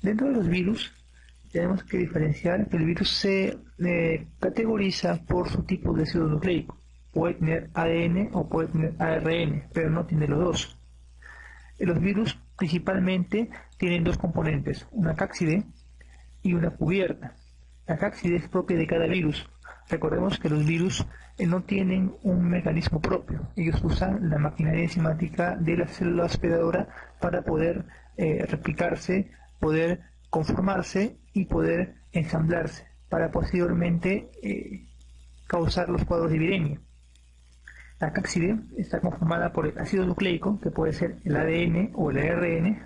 Dentro de los virus tenemos que diferenciar que el virus se categoriza por su tipo de ácido nucleico. Puede tener ADN o puede tener ARN, pero no tiene los dos. Los virus principalmente tienen dos componentes, una cápside y una cubierta. La cápside es propia de cada virus. Recordemos que los virus no tienen un mecanismo propio. Ellos usan la maquinaria enzimática de la célula hospedadora para poder replicarse, poder conformarse y poder ensamblarse para posteriormente causar los cuadros de viremia. La cápside está conformada por el ácido nucleico, que puede ser el ADN o el ARN,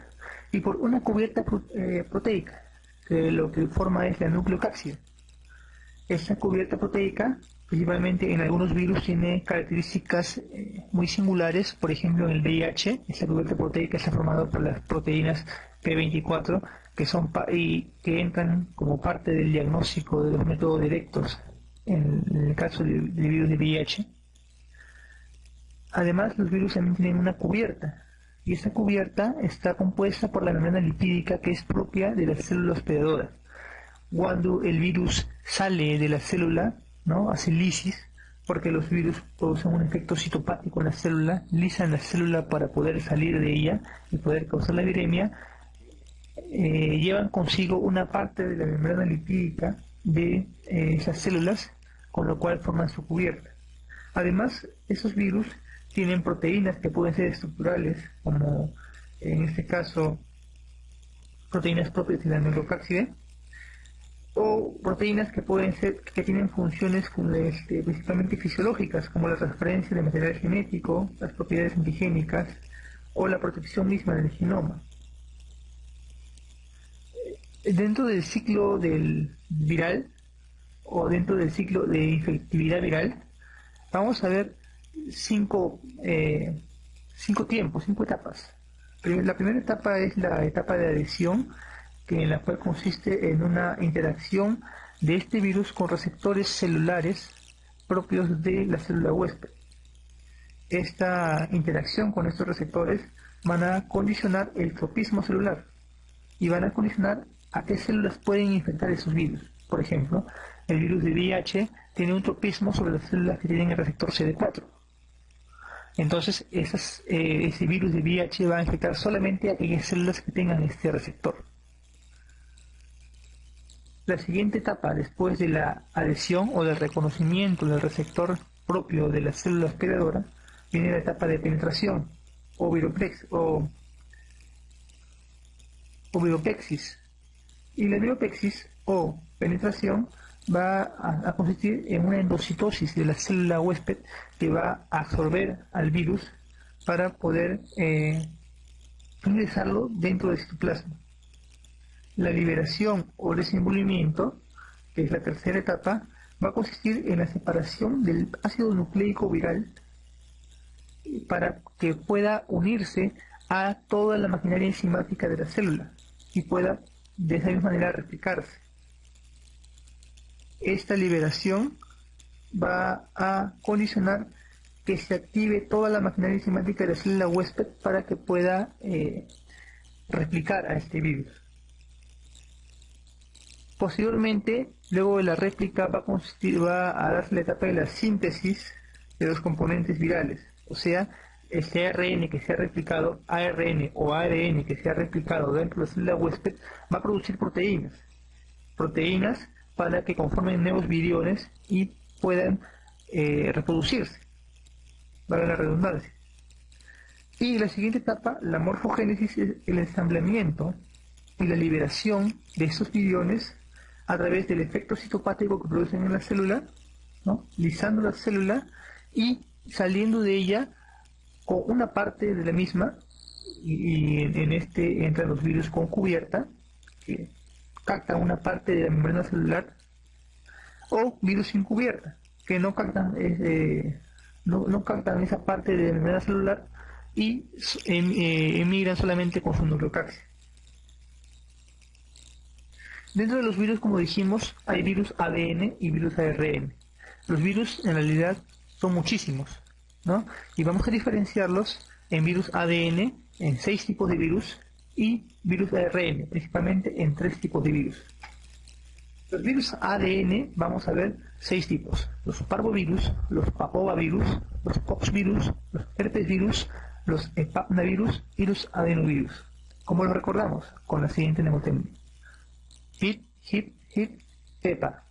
y por una cubierta proteica, que lo que forma es la nucleocápside. Esta cubierta proteica, principalmente en algunos virus, tiene características muy singulares. Por ejemplo, en el VIH, esta cubierta proteica está formada por las proteínas P24, que entran como parte del diagnóstico de los métodos directos en el caso del virus de VIH. Además, los virus también tienen una cubierta, y esta cubierta está compuesta por la membrana lipídica que es propia de la célula hospedadora. Cuando el virus sale de la célula, ¿no?, hace lisis, porque los virus producen un efecto citopático en la célula, lisan la célula para poder salir de ella y poder causar la viremia, llevan consigo una parte de la membrana lipídica de esas células, con lo cual forman su cubierta. Además, esos virus tienen proteínas que pueden ser estructurales, como en este caso proteínas propias de la nucleocápside, o proteínas que tienen funciones principalmente fisiológicas, como la transferencia de material genético, las propiedades antigénicas o la protección misma del genoma. Dentro del ciclo del viral o dentro del ciclo de infectividad viral, vamos a ver cinco etapas. La primera etapa es la etapa de adhesión, en la cual consiste en una interacción de este virus con receptores celulares propios de la célula huésped. Esta interacción con estos receptores van a condicionar el tropismo celular y van a condicionar a qué células pueden infectar esos virus. Por ejemplo, el virus de VIH tiene un tropismo sobre las células que tienen el receptor CD4. Entonces, ese virus de VIH va a infectar solamente a aquellas células que tengan este receptor. La siguiente etapa, después de la adhesión o del reconocimiento del receptor propio de la célula hospedadora, viene la etapa de penetración o viropexis. Y la viropexis o penetración va a consistir en una endocitosis de la célula huésped que va a absorber al virus para poder ingresarlo dentro del citoplasma. La liberación o desenvolvimiento, que es la tercera etapa, va a consistir en la separación del ácido nucleico viral para que pueda unirse a toda la maquinaria enzimática de la célula y pueda de esa misma manera replicarse. Esta liberación va a condicionar que se active toda la maquinaria enzimática de la célula huésped para que pueda replicar a este virus. Posteriormente, luego de la réplica, va a darse la etapa de la síntesis de los componentes virales, o sea, este ARN que se ha replicado, ARN o ARN que se ha replicado dentro de la célula huésped, va a producir proteínas para que conformen nuevos viriones y puedan reproducirse, valga la redundancia. Y la siguiente etapa, la morfogénesis, es el ensamblamiento y la liberación de estos viriones a través del efecto citopático que producen en la célula, ¿no?, lisando la célula y saliendo de ella con una parte de la misma, y en este entran los virus con cubierta, que captan una parte de la membrana celular, o virus sin cubierta, que no captan esa parte de la membrana celular y emigran solamente con su nucleocápside. Dentro de los virus, como dijimos, hay virus ADN y virus ARN. Los virus en realidad son muchísimos, ¿no? Y vamos a diferenciarlos en virus ADN, en 6 tipos de virus, y virus de ARN, principalmente en 3 tipos de virus. Los virus ADN vamos a ver 6 tipos: los parvovirus, los papovavirus, los poxvirus, los herpesvirus, los epapnavirus y los adenovirus. ¿Cómo lo recordamos? Con la siguiente mnemotecnia: HIP, HIP, HIP, EPA.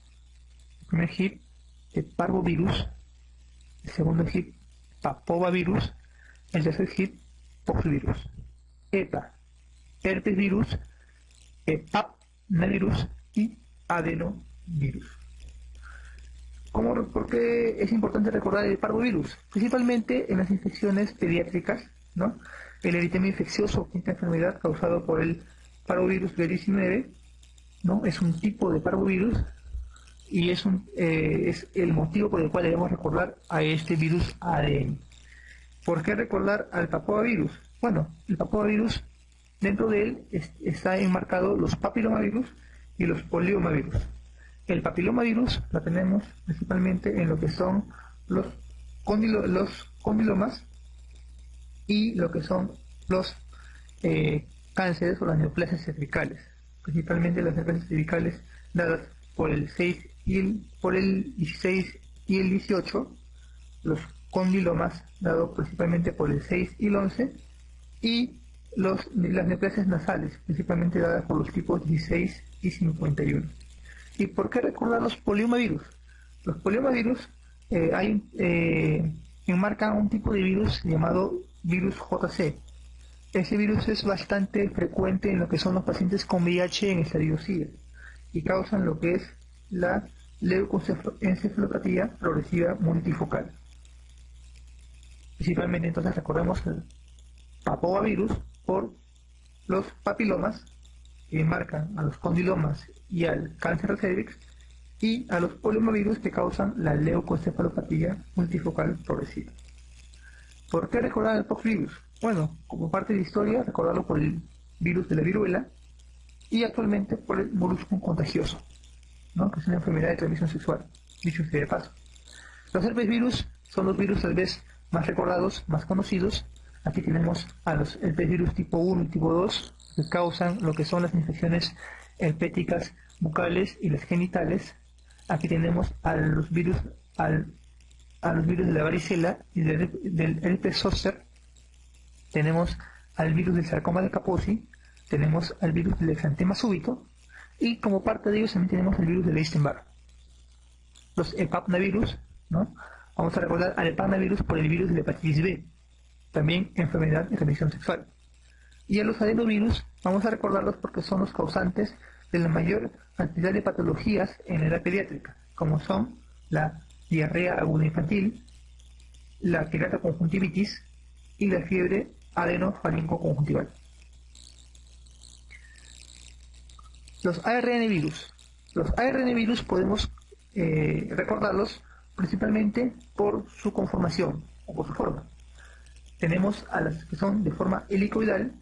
El primer HIP, el parvovirus; el segundo HIP, papovavirus; el tercer HIP, poxvirus. EPA, herpesvirus, epapnavirus y adenovirus. ¿Por qué es importante recordar el parvovirus? Principalmente en las infecciones pediátricas, ¿no? El eritema infeccioso, esta enfermedad causada por el parvovirus B19, ¿no? Es un tipo de parvovirus y es el motivo por el cual debemos recordar a este virus ADN. ¿Por qué recordar al papovavirus? Bueno, el papovavirus, dentro de él está enmarcado los papilomavirus y los poliomavirus. El papilomavirus lo tenemos principalmente en lo que son los condilomas y lo que son los cánceres o las neoplasias cervicales, principalmente las neoplasias cervicales dadas por el 16 y el 18, los condilomas dados principalmente por el 6 y el 11, y las neoplasias nasales, principalmente dadas por los tipos 16 y 51. ¿Y por qué recordar los poliomavirus? Los poliomavirus enmarcan un tipo de virus llamado virus JC. Ese virus es bastante frecuente en lo que son los pacientes con VIH en estadio SIDA y causan lo que es la leucoencefalopatía progresiva multifocal. Principalmente entonces recordemos el papovavirus por los papilomas, que marcan a los condilomas y al cáncer de cervix, y a los poliomavirus que causan la leucoencefalopatía multifocal progresiva. ¿Por qué recordar el poxvirus? Bueno, como parte de la historia, recordarlo por el virus de la viruela y actualmente por el molusco contagioso, ¿no? Que es una enfermedad de transmisión sexual, dicho sea de paso. Los herpesvirus son los virus tal vez más recordados, más conocidos. Aquí tenemos a los herpesvirus tipo 1 y tipo 2, que causan lo que son las infecciones herpéticas bucales y las genitales. Aquí tenemos a los virus de la varicela y del herpes zóster. Tenemos al virus del sarcoma de Kaposi, tenemos al virus del exantema súbito, y como parte de ellos también tenemos el virus de Epstein-Barr. Los epapnavirus, ¿no? Vamos a recordar al epapnavirus por el virus de la hepatitis B, también enfermedad de transmisión sexual. Y a los adenovirus vamos a recordarlos porque son los causantes de la mayor cantidad de patologías en la edad pediátrica, como son la diarrea aguda infantil, la queratoconjuntivitis y la fiebre adenofaringoconjuntival. Los ARN virus. Los ARN virus podemos recordarlos principalmente por su conformación o por su forma. Tenemos a las que son de forma helicoidal,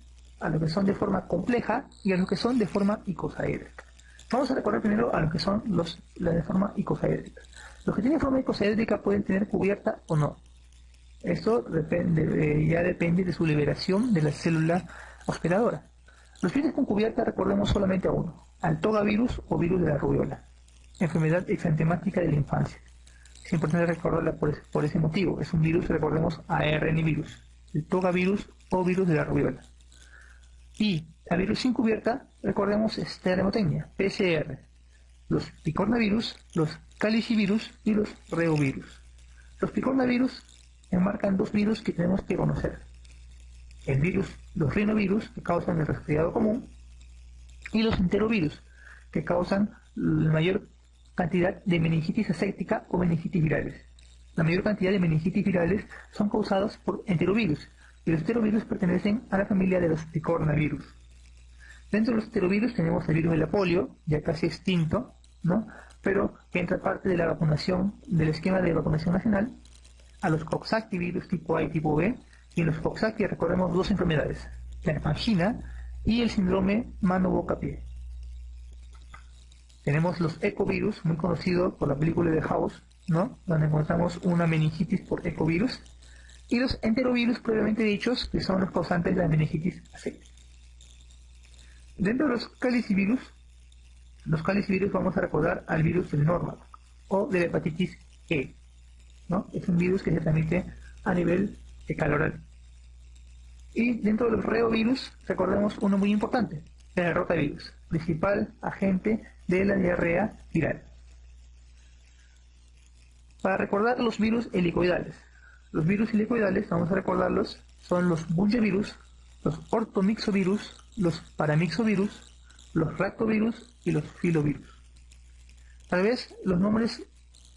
a los que son de forma compleja y a los que son de forma icosaédrica. Vamos a recordar primero a los que son las de forma icosaédrica. Los que tienen forma icosaédrica pueden tener cubierta o no. Esto ya depende de su liberación de la célula hospedadora. Los virus con cubierta recordemos solamente a uno, al togavirus o virus de la rubiola, enfermedad exantemática de la infancia. Es importante recordarla por ese motivo. Es un virus, recordemos, ARN virus, el togavirus o virus de la rubiola. Y a virus sin cubierta, recordemos esta mnemotecnia, PCR, los picornavirus, los calicivirus y los reovirus. Los picornavirus enmarcan 2 virus que tenemos que conocer: los rinovirus, que causan el resfriado común, y los enterovirus, que causan la mayor cantidad de meningitis aséptica o meningitis virales. La mayor cantidad de meningitis virales son causadas por enterovirus, y los enterovirus pertenecen a la familia de los picornavirus. Dentro de los enterovirus tenemos el virus de la polio, ya casi extinto, ¿no? Pero que entra parte de la vacunación, del esquema de vacunación nacional, a los Coxsackie virus tipo A y tipo B, y en los Coxsackie recordemos 2 enfermedades, la angina y el síndrome mano-boca-pie. Tenemos los ecovirus, muy conocidos por la película de House, ¿no? Donde encontramos una meningitis por ecovirus, y los enterovirus previamente dichos, que son los causantes de la meningitis aséptica. Dentro de los calicivirus vamos a recordar al virus del Normal o de la hepatitis E, ¿no? Es un virus que se transmite a nivel oral. Y dentro de los reovirus recordemos uno muy importante, el rotavirus, principal agente de la diarrea viral. Para recordar los virus helicoidales. Los virus helicoidales, vamos a recordarlos, son los bungevirus, los ortomixovirus, los paramixovirus, los lactovirus y los filovirus. Tal vez los nombres,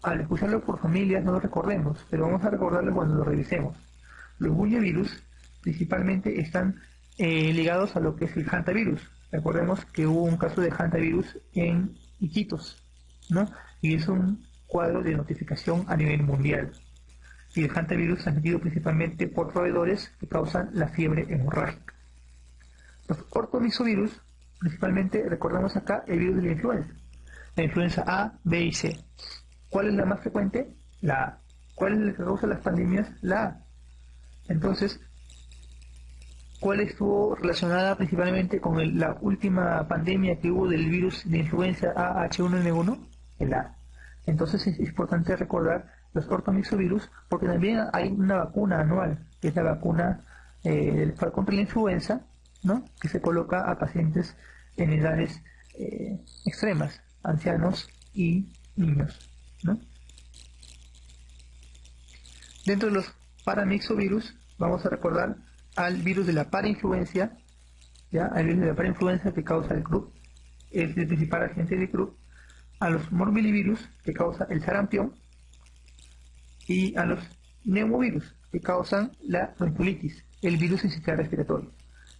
al escucharlos por familias, no los recordemos, pero vamos a recordarlos cuando los revisemos. Los bungevirus principalmente están ligados a lo que es el hantavirus. Recordemos que hubo un caso de hantavirus en Iquitos, ¿no? Y es un cuadro de notificación a nivel mundial. Y el hantavirus transmitido principalmente por roedores que causan la fiebre hemorrágica. Los ortomixovirus, principalmente recordamos acá el virus de la influenza A, B y C. ¿Cuál es la más frecuente? La A. ¿Cuál es la que causa las pandemias? La A. Entonces, ¿cuál estuvo relacionada principalmente con la última pandemia que hubo del virus de influenza A H1N1? El A. Entonces es importante recordar los ortomixovirus porque también hay una vacuna anual, que es la vacuna contra la influenza, ¿no? Que se coloca a pacientes en edades extremas, ancianos y niños, ¿no? Dentro de los paramixovirus vamos a recordar al virus de la parainfluencia, ¿ya? Al virus de la parainfluencia que causa el croup, es el principal agente del croup, a los morbillivirus que causa el sarampión y a los neumovirus que causan la bronquiolitis, el virus sincicial respiratorio.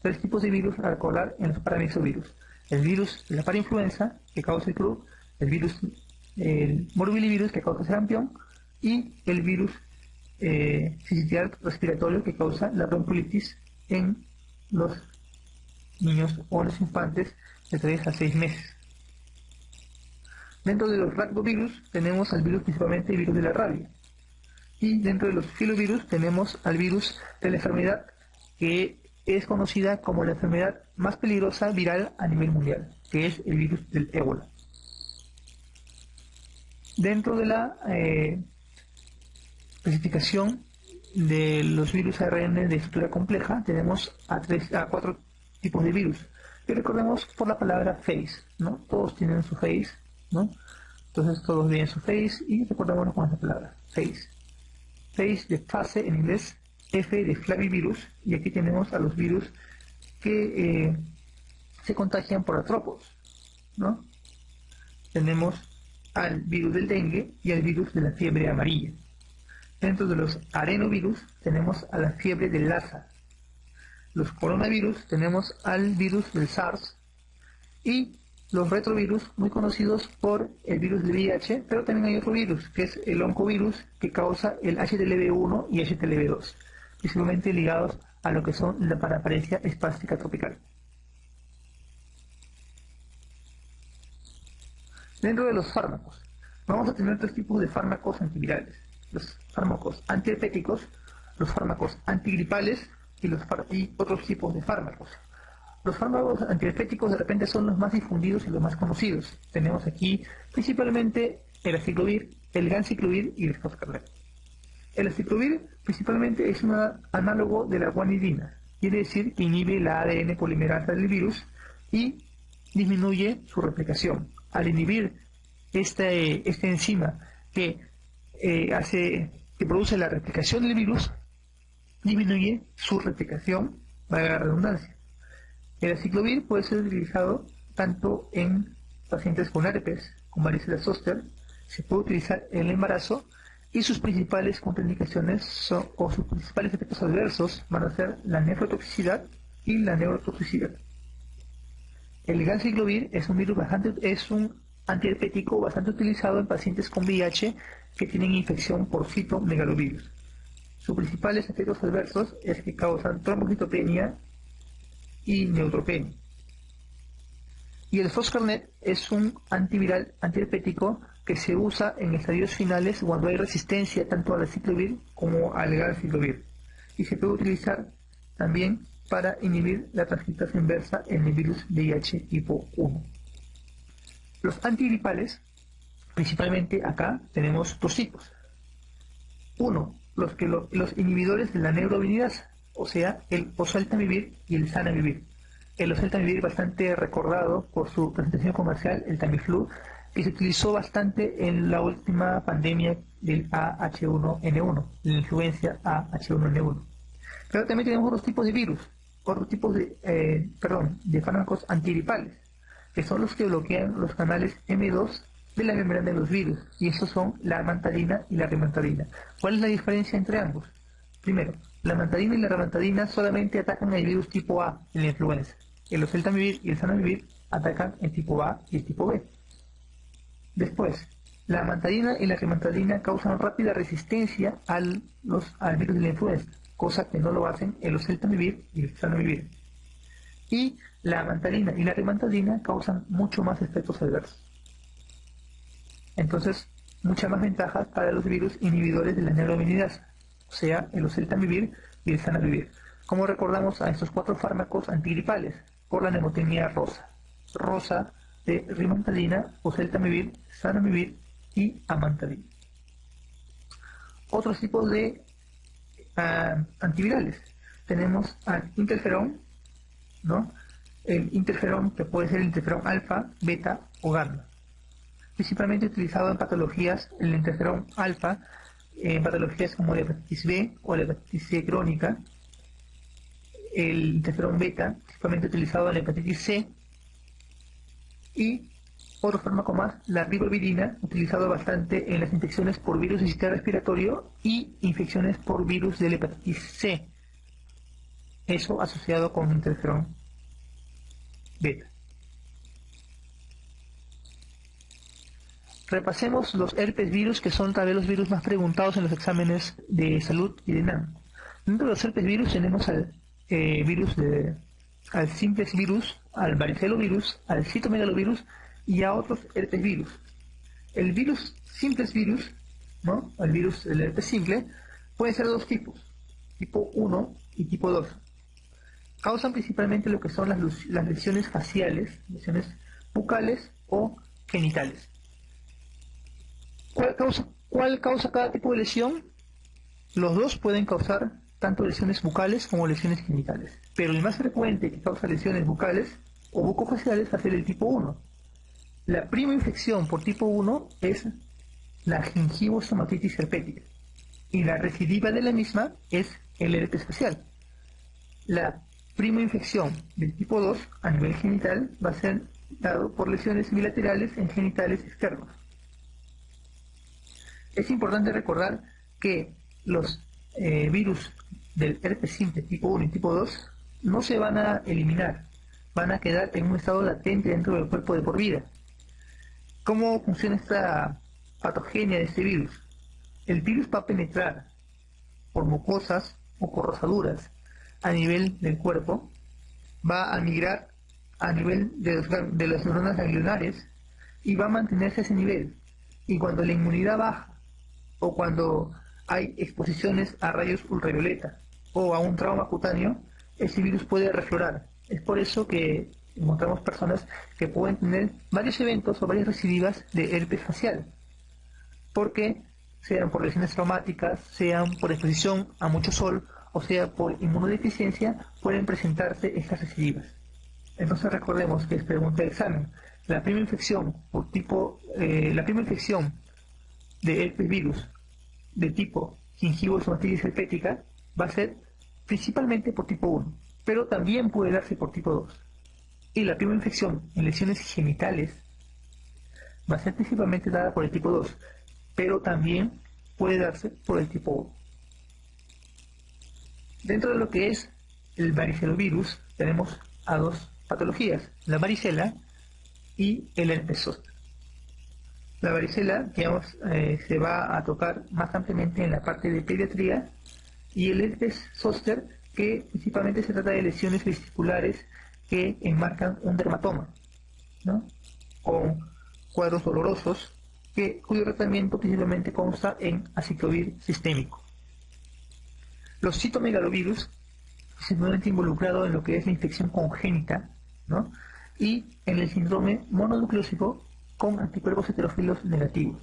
Tres tipos de virus a recordar en los paramixovirus: el virus de la parainfluenza que causa el croup, el morbillivirus que causa el sarampión y el virus sincicial respiratorio que causa la bronquiolitis en los niños o los infantes de 3 a 6 meses. Dentro de los lactovirus tenemos al virus principalmente el virus de la rabia. Y dentro de los filovirus tenemos al virus de la enfermedad que es conocida como la enfermedad más peligrosa viral a nivel mundial, que es el virus del ébola. Dentro de la clasificación de los virus ARN de estructura compleja tenemos a 4 tipos de virus. Y recordemos por la palabra phase, ¿no? Todos tienen su phase, ¿no? Entonces todos leen su phase y recordémonos con esta palabra, phase. Phase de fase en inglés, F de flavivirus, y aquí tenemos a los virus que se contagian por artrópodos, ¿no? Tenemos al virus del dengue y al virus de la fiebre amarilla. Dentro de los arenovirus tenemos a la fiebre del Lassa. Los coronavirus tenemos al virus del SARS y los retrovirus muy conocidos por el virus del VIH, pero también hay otro virus que es el oncovirus que causa el HTLV1 y HTLV2, principalmente ligados a lo que son la paraparesia espástica tropical. Dentro de los fármacos, vamos a tener 3 tipos de fármacos antivirales: los fármacos antiherpéticos, los fármacos antigripales y otros tipos de fármacos. Los fármacos antiherpéticos de repente son los más difundidos y los más conocidos. Tenemos aquí principalmente el aciclovir, el ganciclovir y el foscarnet. El aciclovir principalmente es un análogo de la guanidina, quiere decir que inhibe la ADN polimerasa del virus y disminuye su replicación. Al inhibir este enzima que produce la replicación del virus, disminuye su replicación, valga la redundancia. El aciclovir puede ser utilizado tanto en pacientes con herpes, con varicela zoster, se puede utilizar en el embarazo y sus principales contraindicaciones sus principales efectos adversos van a ser la nefrotoxicidad y la neurotoxicidad. El ganciclovir es un antiherpético bastante utilizado en pacientes con VIH que tienen infección por citomegalovirus. Sus principales efectos adversos es que causan trombocitopenia y neutropenia. Y el foscarnet es un antiviral antiherpético que se usa en estadios finales cuando hay resistencia tanto al aciclovir como al ganciclovir. Y se puede utilizar también para inhibir la transcriptasa inversa en el virus VIH tipo 1. Los antigripales, principalmente acá tenemos dos tipos. Uno, los inhibidores de la neuroaminidasa, o sea, el oseltamivir y el zanamivir. El oseltamivir bastante recordado por su presentación comercial, el Tamiflu, que se utilizó bastante en la última pandemia del AH1N1, la influencia AH1N1. Pero también tenemos otros tipos de virus, otros tipos de fármacos antigripales, que son los que bloquean los canales M2 de la membrana de los virus, y estos son la amantadina y la rimantadina. ¿Cuál es la diferencia entre ambos? Primero, la amantadina y la rimantadina solamente atacan el virus tipo A en la influenza. El oseltamivir y el zanamivir atacan el tipo A y el tipo B. Después, la amantadina y la rimantadina causan rápida resistencia al virus de la influenza, cosa que no lo hacen el oseltamivir y el zanamivir. Y la amantadina y la rimantadina causan mucho más efectos adversos. Entonces, muchas más ventajas para los virus inhibidores de la neuroaminidasa, o sea, el oseltamivir y el zanamivir. Como recordamos a estos cuatro fármacos antigripales por la neumonía rosa de rimantadina, oseltamivir, zanamivir y amantadina. Otros tipos de antivirales. Tenemos al interferón, ¿no? El interferón, que puede ser el interferón alfa, beta o gamma. Principalmente utilizado en patologías, el interferón alfa, en patologías como la hepatitis B o la hepatitis C crónica. El interferón beta, principalmente utilizado en la hepatitis C. Y otro fármaco más, la ribavirina, utilizado bastante en las infecciones por virus del sistema respiratorio y infecciones por virus de la hepatitis C. Eso asociado con interferón beta. Repasemos los herpes virus, que son tal vez los virus más preguntados en los exámenes de salud y de NAM. Dentro de los herpes virus tenemos al simplex virus, al varicelovirus, al citomegalovirus y a otros herpes virus. El virus simplex virus, ¿no? El virus del herpes simple, puede ser de dos tipos, tipo 1 y tipo 2. Causan principalmente lo que son las lesiones faciales, lesiones bucales o genitales. ¿Cuál causa cada tipo de lesión? Los dos pueden causar tanto lesiones bucales como lesiones genitales, pero el más frecuente que causa lesiones bucales o bucofaciales va a ser el tipo 1. La prima infección por tipo 1 es la gingivostomatitis herpética y la recidiva de la misma es el herpes facial. La prima infección del tipo 2 a nivel genital va a ser dado por lesiones bilaterales en genitales externos. Es importante recordar que los virus del herpes simple tipo 1 y tipo 2 no se van a eliminar, van a quedar en un estado latente dentro del cuerpo de por vida. ¿Cómo funciona esta patogenia de este virus? El virus va a penetrar por mucosas o por rosaduras a nivel del cuerpo, va a migrar a nivel de las neuronas ganglionares y va a mantenerse a ese nivel. Y cuando la inmunidad baja o cuando hay exposiciones a rayos ultravioleta o a un trauma cutáneo, ese virus puede reflorar. Es por eso que encontramos personas que pueden tener varios eventos o varias recidivas de herpes facial, porque sean por lesiones traumáticas, sean por exposición a mucho sol, o sea por inmunodeficiencia, pueden presentarse estas recidivas. Entonces recordemos que es pregunta de examen. La primera infección de herpes virus de tipo gingivostomatitis herpética va a ser principalmente por tipo 1, pero también puede darse por tipo 2. Y la primera infección en lesiones genitales va a ser principalmente dada por el tipo 2, pero también puede darse por el tipo 1. Dentro de lo que es el varicelovirus tenemos a dos patologías, la varicela y el herpes zóster. La varicela, digamos, se va a tocar más ampliamente en la parte de pediatría, y el herpes zóster, que principalmente se trata de lesiones vesiculares que enmarcan un dermatoma, ¿no? Con cuadros dolorosos, cuyo tratamiento principalmente consta en aciclovir sistémico. Los citomegalovirus, principalmente involucrado en lo que es la infección congénita, ¿no? Y en el síndrome mononucleósico con anticuerpos heterófilos negativos.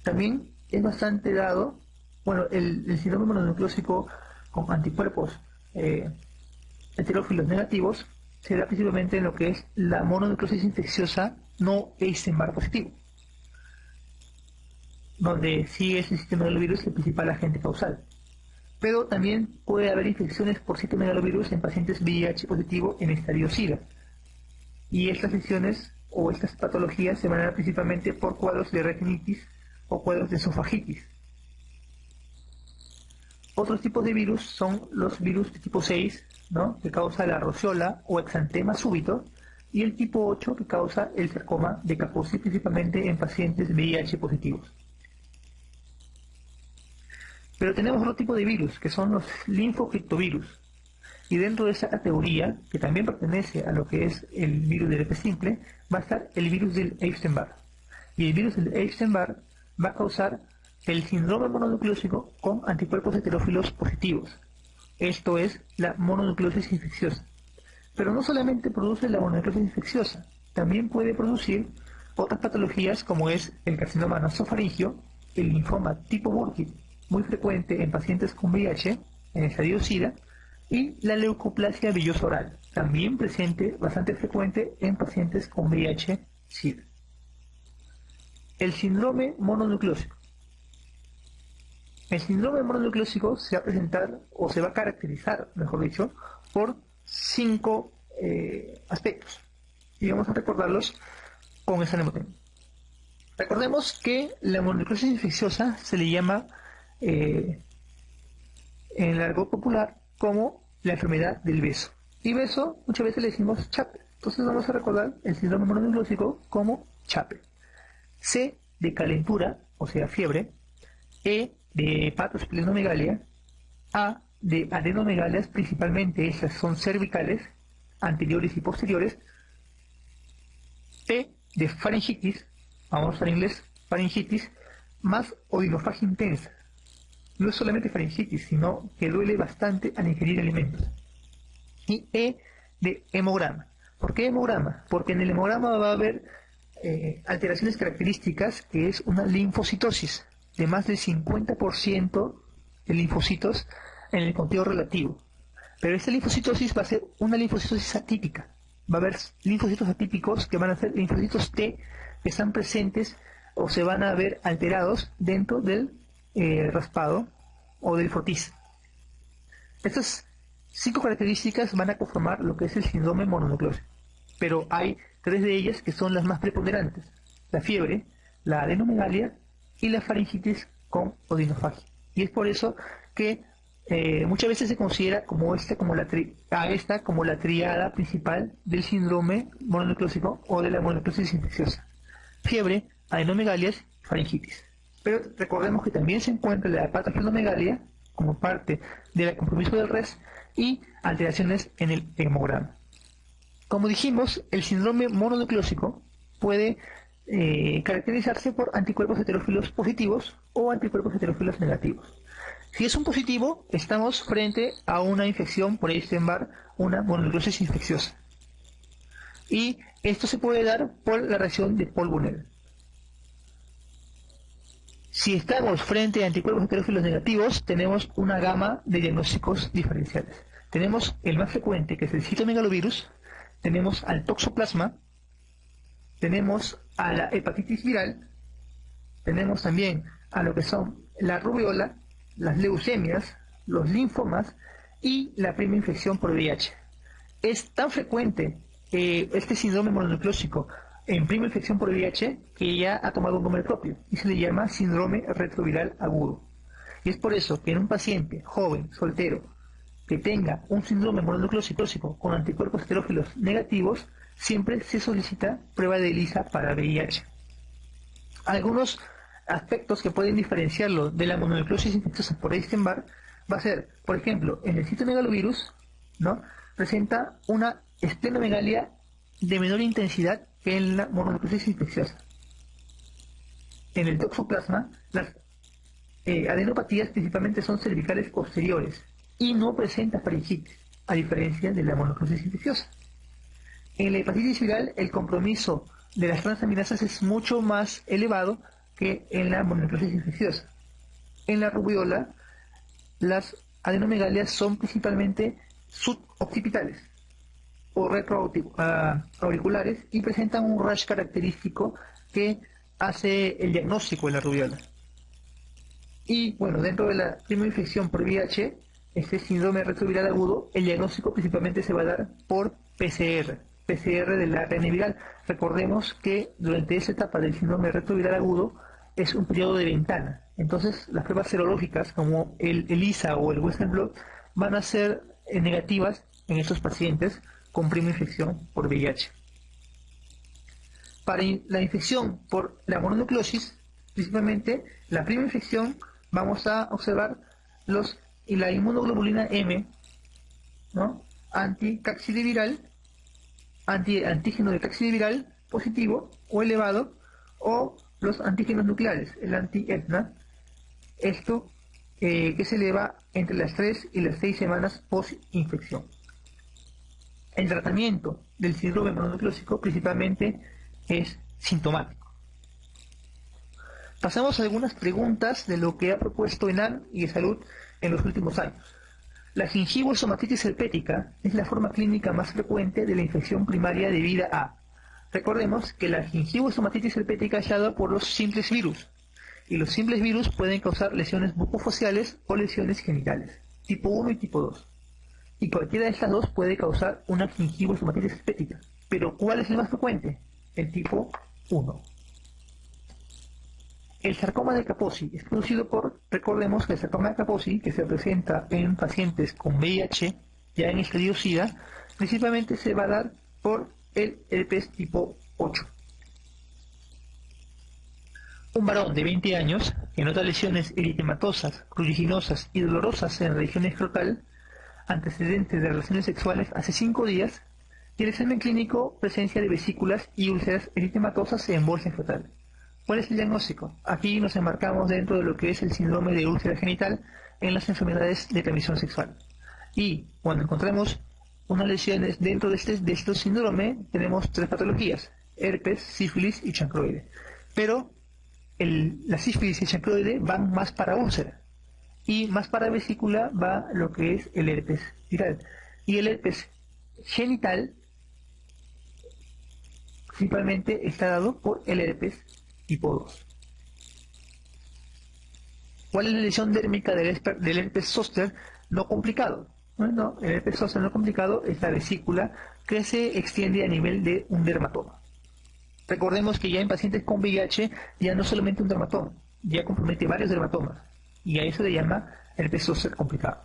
También es bastante dado, bueno, el síndrome mononucleósico con anticuerpos heterófilos negativos se da principalmente en lo que es la mononucleosis infecciosa no Epstein-Barr positivo, donde sí es el citomegalovirus el principal agente causal. Pero también puede haber infecciones por citomegalovirus en pacientes VIH positivo en estadio SIDA. Y estas lesiones o estas patologías se van a dar principalmente por cuadros de retinitis o cuadros de esofagitis. Otros tipos de virus son los virus de tipo 6, ¿no?, que causa la roceola o exantema súbito, y el tipo 8 que causa el sarcoma de Kaposi, principalmente en pacientes VIH positivos. Pero tenemos otro tipo de virus, que son los linfocriptovirus. Y dentro de esa categoría, que también pertenece a lo que es el virus del herpes simple, va a estar el virus del Epstein-Barr. Y el virus del Epstein-Barr va a causar el síndrome mononucleósico con anticuerpos heterófilos positivos. Esto es la mononucleosis infecciosa. Pero no solamente produce la mononucleosis infecciosa, también puede producir otras patologías como es el carcinoma nasofaringio, el linfoma tipo Burkitt, muy frecuente en pacientes con VIH, en estadio SIDA, y la leucoplasia villosa oral, también presente, bastante frecuente en pacientes con VIH-SIDA. El síndrome mononucleósico. El síndrome mononucleósico se va a presentar, o se va a caracterizar, mejor dicho, por 5 aspectos. Y vamos a recordarlos con esa mnemotecnia. Recordemos que la mononucleosis infecciosa se le llama en el argot popular como la enfermedad del beso. Y beso muchas veces le decimos chape. Entonces vamos a recordar el síndrome mononucleósico como chape. C de calentura, o sea fiebre. E de hepatosplenomegalia. A de adenomegalias, principalmente esas son cervicales, anteriores y posteriores. P de faringitis, vamos al inglés, faringitis, más odinofagia intensa. No es solamente faringitis, sino que duele bastante al ingerir alimentos. Y E de hemograma. ¿Por qué hemograma? Porque en el hemograma va a haber alteraciones características, que es una linfocitosis de más del 50% de linfocitos en el conteo relativo. Pero esta linfocitosis va a ser una linfocitosis atípica. Va a haber linfocitos atípicos que van a ser linfocitos T que están presentes o se van a ver alterados dentro del raspado o del frotis. Estas 5 características van a conformar lo que es el síndrome mononucleósico, pero hay 3 de ellas que son las más preponderantes: la fiebre, la adenomegalia y la faringitis con odinofagia. Y es por eso que muchas veces se considera como la triada principal del síndrome mononucleósico o de la mononucleosis infecciosa: fiebre, adenomegalias, faringitis. Pero recordemos que también se encuentra la hepatosplenomegalia como parte del compromiso del res y alteraciones en el hemograma. Como dijimos, el síndrome mononucleósico puede caracterizarse por anticuerpos heterófilos positivos o anticuerpos heterófilos negativos. Si es un positivo, estamos frente a una infección por Epstein-Barr, una mononucleosis infecciosa. Y esto se puede dar por la reacción de Paul-Bunel. Si estamos frente a anticuerpos heterófilos negativos, tenemos una gama de diagnósticos diferenciales. Tenemos el más frecuente, que es el citomegalovirus, tenemos al toxoplasma, tenemos a la hepatitis viral, tenemos también a lo que son la rubiola, las leucemias, los linfomas y la primera infección por VIH. Es tan frecuente este síndrome mononucleósico en prima infección por VIH que ya ha tomado un nombre propio y se le llama síndrome retroviral agudo. Y es por eso que en un paciente joven, soltero, que tenga un síndrome mononucleósico con anticuerpos heterófilos negativos, siempre se solicita prueba de ELISA para VIH. Algunos aspectos que pueden diferenciarlo de la mononucleosis infecciosa por Epstein-Barr va a ser, por ejemplo, en el citomegalovirus, ¿no?, presenta una esplenomegalia de menor intensidad que en la mononucleosis infecciosa. En el toxoplasma, las adenopatías principalmente son cervicales posteriores y no presenta faringitis, a diferencia de la monoclosis infecciosa. En la hepatitis viral, el compromiso de las transaminasas es mucho más elevado que en la monoclosis infecciosa. En la rubiola, las adenomegalias son principalmente suboccipitales o retroauriculares y presentan un rash característico que hace el diagnóstico de la rubiola. Y bueno, dentro de la primera infección por VIH, este síndrome retroviral agudo, el diagnóstico principalmente se va a dar por PCR del ARN viral. Recordemos que durante esa etapa del síndrome retroviral agudo es un periodo de ventana. Entonces, las pruebas serológicas como el ELISA o el Western blot van a ser negativas en estos pacientes con primera infección por VIH. Para la infección por la mononucleosis, principalmente la primera infección, vamos a observar la inmunoglobulina M, ¿no? Anticaxidiviral, antígeno de caxidiviral positivo o elevado, o los antígenos nucleares, el anti-EDNA, esto que se eleva entre las 3 y las 6 semanas post-infección. El tratamiento del síndrome mononucleósico principalmente es sintomático. Pasamos a algunas preguntas de lo que ha propuesto ENAM y de salud en los últimos años. La gingivosomatitis herpética es la forma clínica más frecuente de la infección primaria debida a. Recordemos que la gingivosomatitis herpética es dada por los simples virus, y los simples virus pueden causar lesiones bucofaciales o lesiones genitales, tipo 1 y tipo 2. Y cualquiera de estas dos puede causar una gingivosomatitis herpética. Pero ¿cuál es el más frecuente? El tipo 1. El sarcoma de Kaposi es producido por, recordemos que el sarcoma de Kaposi, que se presenta en pacientes con VIH, ya en estadio SIDA, principalmente se va a dar por el herpes tipo 8. Un varón de 20 años que nota lesiones eritematosas, ruliginosas y dolorosas en la región escrotal, antecedentes de relaciones sexuales hace 5 días, y el examen clínico presencia de vesículas y úlceras eritematosas en bolsa escrotal. ¿Cuál es el diagnóstico? Aquí nos enmarcamos dentro de lo que es el síndrome de úlcera genital en las enfermedades de transmisión sexual. Y cuando encontramos unas lesiones dentro de este síndrome, tenemos 3 patologías: herpes, sífilis y chancroide. Pero la sífilis y el chancroide van más para úlcera, y más para vesícula va lo que es el herpes viral. Y el herpes genital principalmente está dado por el herpes tipo 2. ¿Cuál es la lesión dérmica del herpes zóster no complicado? Bueno, el herpes zóster no complicado es la vesícula que se extiende a nivel de un dermatoma. Recordemos que ya en pacientes con VIH ya no solamente un dermatoma, ya compromete varios dermatomas, y a eso le llama herpes zóster complicado.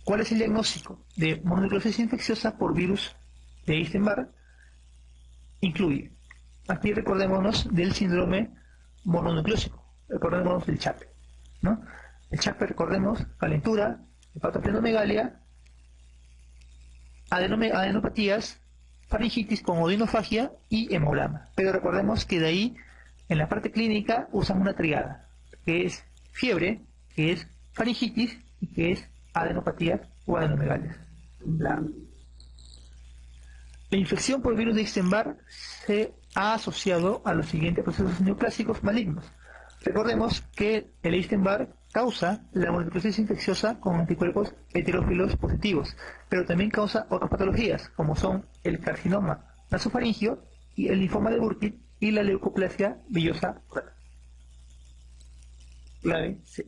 ¿Cuál es el diagnóstico de mononucleosis infecciosa por virus de Epstein-Barr? Incluye, aquí recordémonos del síndrome mononucleósico, recordémonos del CHAPE, ¿no? El CHAPE, recordemos, calentura, hepatoplenomegalia, adenopatías, faringitis con odinofagia y hemograma. Pero recordemos que de ahí, en la parte clínica, usan una triada, que es fiebre, que es faringitis y que es adenopatías o adenomegalias. La infección por virus de Epstein-Barr se ha asociado a los siguientes procesos neoplásicos malignos. Recordemos que el Epstein-Barr causa la mononucleosis infecciosa con anticuerpos heterófilos positivos, pero también causa otras patologías, como son el carcinoma nasofaringio y el linfoma de Burkitt y la leucoplasia villosa oral. Clave C.